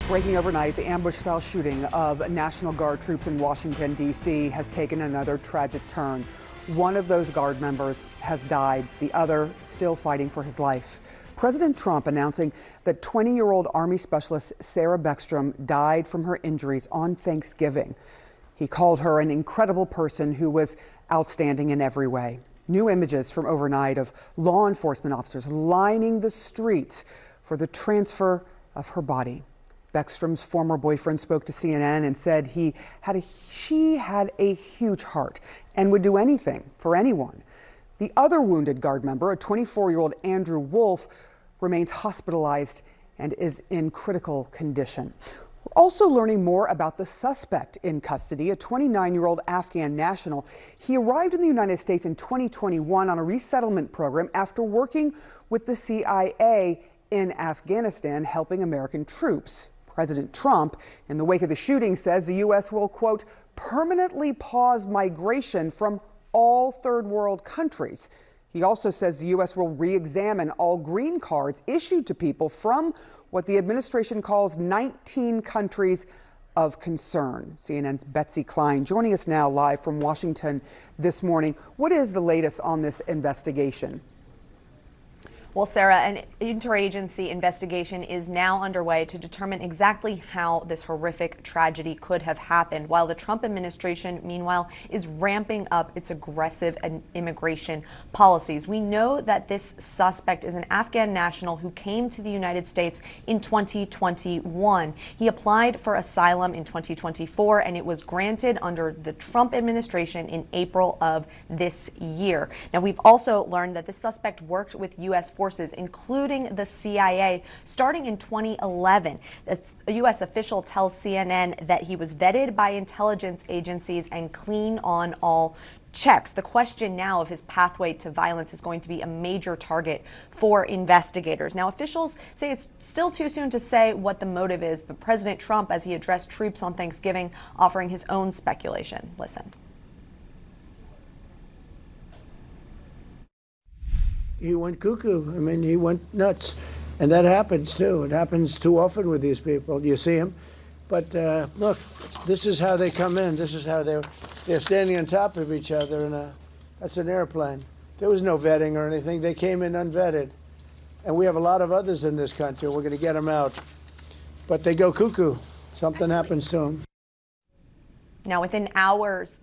Breaking overnight, the ambush-style shooting of National Guard troops in Washington, D.C. has taken another tragic turn. One of those Guard members has died, the other still fighting for his life. President Trump announcing that 20-year-old Army Specialist Sarah Beckstrom died from her injuries on Thanksgiving. He called her an incredible person who was outstanding in every way. New images from overnight of law enforcement officers lining the streets for the transfer of her body. Beckstrom's former boyfriend spoke to CNN and said she had a huge heart and would do anything for anyone. The other wounded Guard member, a 24-year-old Andrew Wolf, remains hospitalized and is in critical condition. We're also learning more about the suspect in custody, a 29-year-old Afghan national. He arrived in the United States in 2021 on a resettlement program after working with the CIA in Afghanistan, helping American troops. President Trump, in the wake of the shooting, says the U.S. will, quote, permanently pause migration from all third world countries. He also says the U.S. will re-examine all green cards issued to people from what the administration calls 19 countries of concern. CNN's Betsy Klein joining us now live from Washington this morning. What is the latest on this investigation? Well, Sarah, an interagency investigation is now underway to determine exactly how this horrific tragedy could have happened, while the Trump administration, meanwhile, is ramping up its aggressive immigration policies. We know that this suspect is an Afghan national who came to the United States in 2021. He applied for asylum in 2024, and it was granted under the Trump administration in April of this year. Now, we've also learned that this suspect worked with U.S. forces, including the CIA, starting in 2011. A U.S. official tells CNN that he was vetted by intelligence agencies and clean on all checks. The question now of his pathway to violence is going to be a major target for investigators. Now, officials say it's still too soon to say what the motive is, but President Trump, as he addressed troops on Thanksgiving, offering his own speculation. Listen. He went cuckoo. I mean, he went nuts. And that happens, too. It happens too often with these people. You see them. But look, this is how they come in. This is how they're standing on top of each other. And that's an airplane. There was no vetting or anything. They came in unvetted. And we have a lot of others in this country. We're going to get them out. But they go cuckoo. Something happens to them. Now, within hours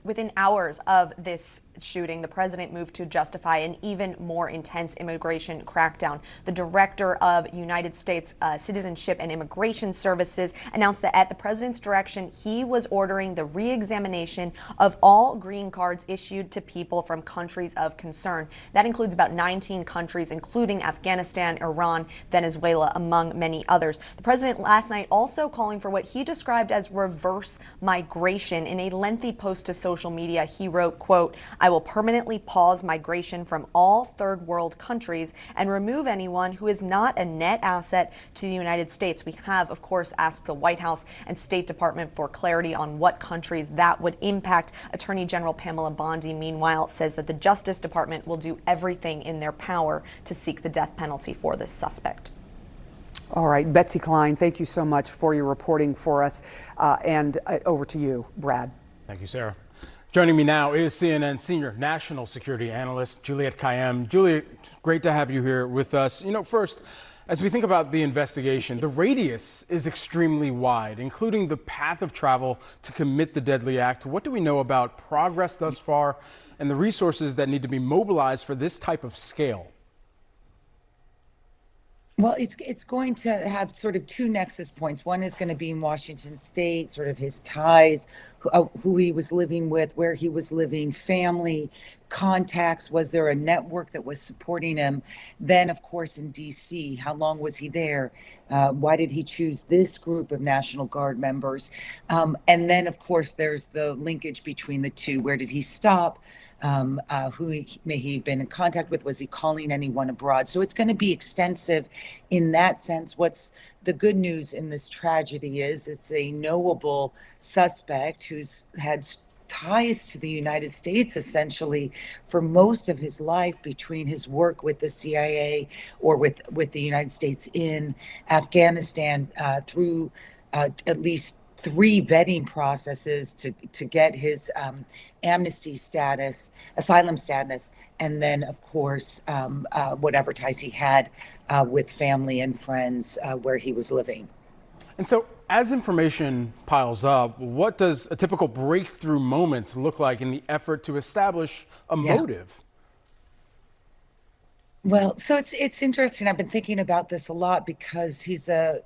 of this shooting, the president moved to justify an even more intense immigration crackdown. The director of United States Citizenship and Immigration Services announced that at the president's direction, he was ordering the re-examination of all green cards issued to people from countries of concern. That includes about 19 countries, including Afghanistan, Iran, Venezuela, among many others. The president last night also calling for what he described as reverse migration. In a lengthy post to social media, he wrote, quote, I will permanently pause migration from all third world countries and remove anyone who is not a net asset to the United States. We have, of course, asked the White House and State Department for clarity on what countries that would impact. Attorney General Pamela Bondi, meanwhile, says that the Justice Department will do everything in their power to seek the death penalty for this suspect. All right, Betsy Klein, thank you so much for your reporting for us. And over to you, Brad. Thank you, Sarah. Joining me now is CNN Senior National Security Analyst Juliette Kayyem. Juliette, great to have you here with us. You know, first, as we think about the investigation, the radius is extremely wide, including the path of travel to commit the deadly act. What do we know about progress thus far and the resources that need to be mobilized for this type of scale? Well, it's going to have sort of two nexus points. One is going to be in Washington State, sort of his ties, who he was living with, where he was living, family, contacts. Was there a network that was supporting him? Then, of course, in D.C., how long was he there? Why did he choose this group of National Guard members? And then, of course, there's the linkage between the two. Where did he stop? Who may he have been in contact with? Was he calling anyone abroad? So it's going to be extensive in that sense. What's the good news in this tragedy is it's a knowable suspect who's had ties to the United States essentially for most of his life, between his work with the CIA or with the United States in Afghanistan through at least 3 vetting processes to get his amnesty status, asylum status, and then, of course, whatever ties he had with family and friends where he was living. And so, as information piles up, what does a typical breakthrough moment look like in the effort to establish a motive? Well, so it's interesting. I've been thinking about this a lot because he's a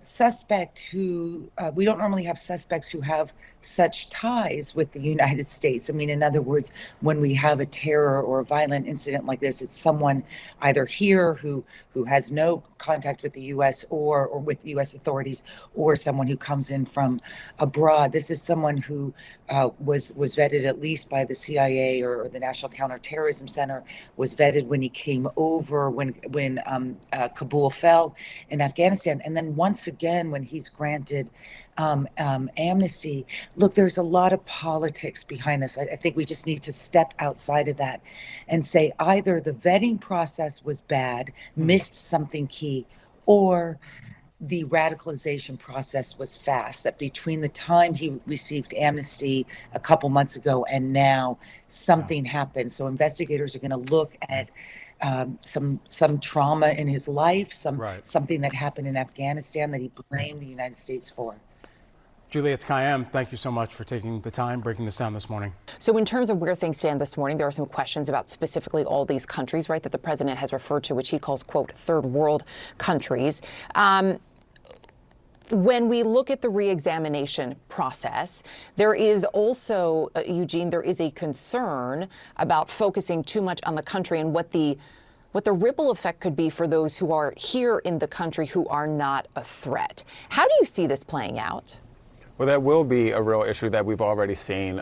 suspect who we don't normally have suspects who have such ties with the United States. I mean, in other words, when we have a terror or a violent incident like this, it's someone either here who has no contact with the U.S. or with U.S. authorities, or someone who comes in from abroad. This is someone who was vetted at least by the CIA or the National Counterterrorism Center, was vetted when he came over, when Kabul fell in Afghanistan, and then once again when he's granted amnesty. Look, there's a lot of politics behind this. I think we just need to step outside of that and say either the vetting process was bad, missed something key, or the radicalization process was fast, that between the time he received amnesty a couple months ago and now something happened. So investigators are going to look at some trauma in his life, something that happened in Afghanistan that he blamed the United States for. Juliette Kayyem, thank you so much for taking the time, breaking this down this morning. So in terms of where things stand this morning, there are some questions about specifically all these countries, right, that the president has referred to, which he calls, quote, third world countries. When we look at the reexamination process, there is also, Eugene, there is a concern about focusing too much on the country and what the ripple effect could be for those who are here in the country who are not a threat. How do you see this playing out? Well, that will be a real issue that we've already seen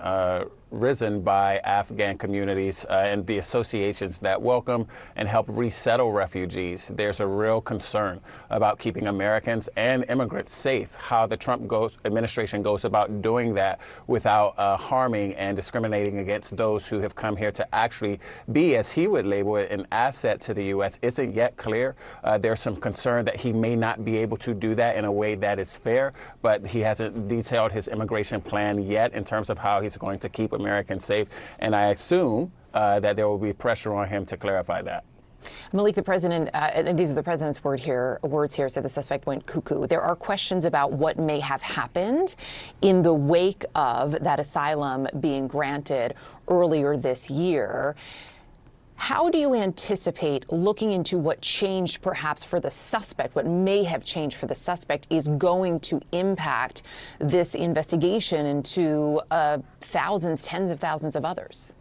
risen by Afghan communities and the associations that welcome and help resettle refugees. There's a real concern about keeping Americans and immigrants safe, how the Trump administration goes about doing that without harming and discriminating against those who have come here to actually be, as he would label it, an asset to the U.S. isn't yet clear. There's some concern that he may not be able to do that in a way that is fair, but he hasn't detailed his immigration plan yet in terms of how he's going to keep Americans safe, and I assume that there will be pressure on him to clarify that. Malik, the president, and these are the president's words here, said the suspect went cuckoo. There are questions about what may have happened in the wake of that asylum being granted earlier this year. How do you anticipate looking into what changed perhaps for the suspect, what may have changed for the suspect, is going to impact this investigation into thousands, tens of thousands of others?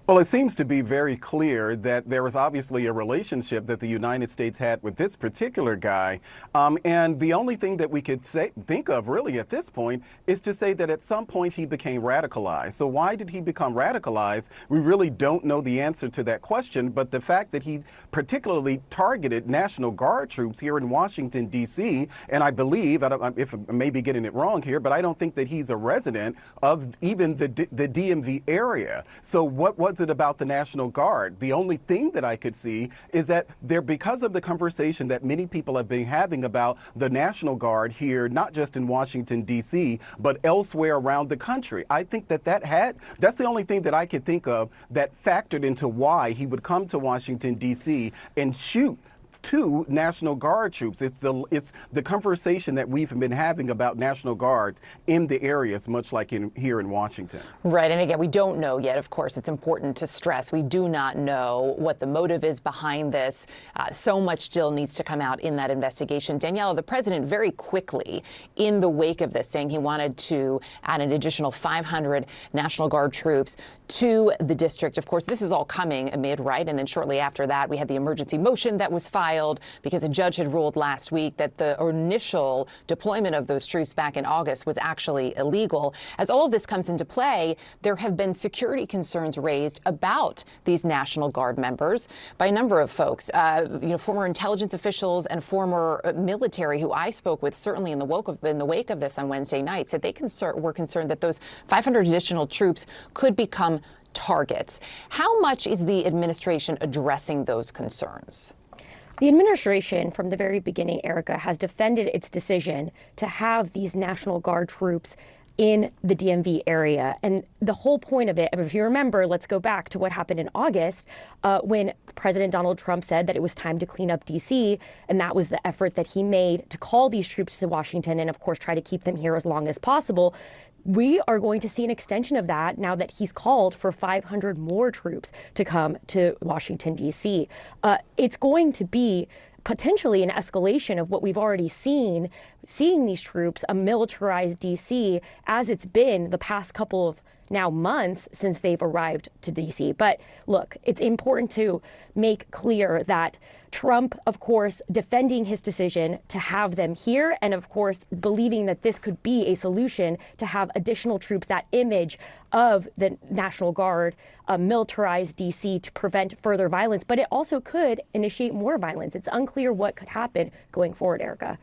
Well, it seems to be very clear that there was obviously a relationship that the United States had with this particular guy. And the only thing that we could think of really at this point is to say that at some point he became radicalized. So why did he become radicalized? We really don't know the answer to that question. But the fact that he particularly targeted National Guard troops here in Washington, D.C., and I believe, if I may be getting it wrong here, but I don't think that he's a resident of even the DMV area. So what was it about the National Guard? The only thing that I could see is that because of the conversation that many people have been having about the National Guard here, not just in Washington, D.C., but elsewhere around the country. I think that's the only thing that I could think of that factored into why he would come to Washington, D.C. and shoot to National Guard troops. It's the conversation that we've been having about National Guards in the areas, much like here in Washington. Right, and again, we don't know yet. Of course, it's important to stress we do not know what the motive is behind this. So much still needs to come out in that investigation. Daniela, the president very quickly, in the wake of this, saying he wanted to add an additional 500 National Guard troops to the district. Of course, this is all coming amid, right? And then shortly after that, we had the emergency motion that was filed because a judge had ruled last week that the initial deployment of those troops back in August was actually illegal. As all of this comes into play, there have been security concerns raised about these National Guard members by a number of folks, former intelligence officials and former military who I spoke with, certainly in the wake of this on Wednesday night, said they were concerned that those 500 additional troops could become targets. How much is the administration addressing those concerns? The administration, from the very beginning, Erica, has defended its decision to have these National Guard troops in the DMV area. And the whole point of it, if you remember, let's go back to what happened in August when President Donald Trump said that it was time to clean up D.C. And that was the effort that he made to call these troops to Washington and, of course, try to keep them here as long as possible. We are going to see an extension of that now that he's called for 500 more troops to come to Washington, D.C. It's going to be potentially an escalation of what we've already seen, seeing these troops, a militarized D.C., as it's been the past couple of now months since they've arrived to D.C. But look, it's important to make clear that Trump, of course, defending his decision to have them here and, of course, believing that this could be a solution to have additional troops, that image of the National Guard, militarized D.C. to prevent further violence. But it also could initiate more violence. It's unclear what could happen going forward, Erica.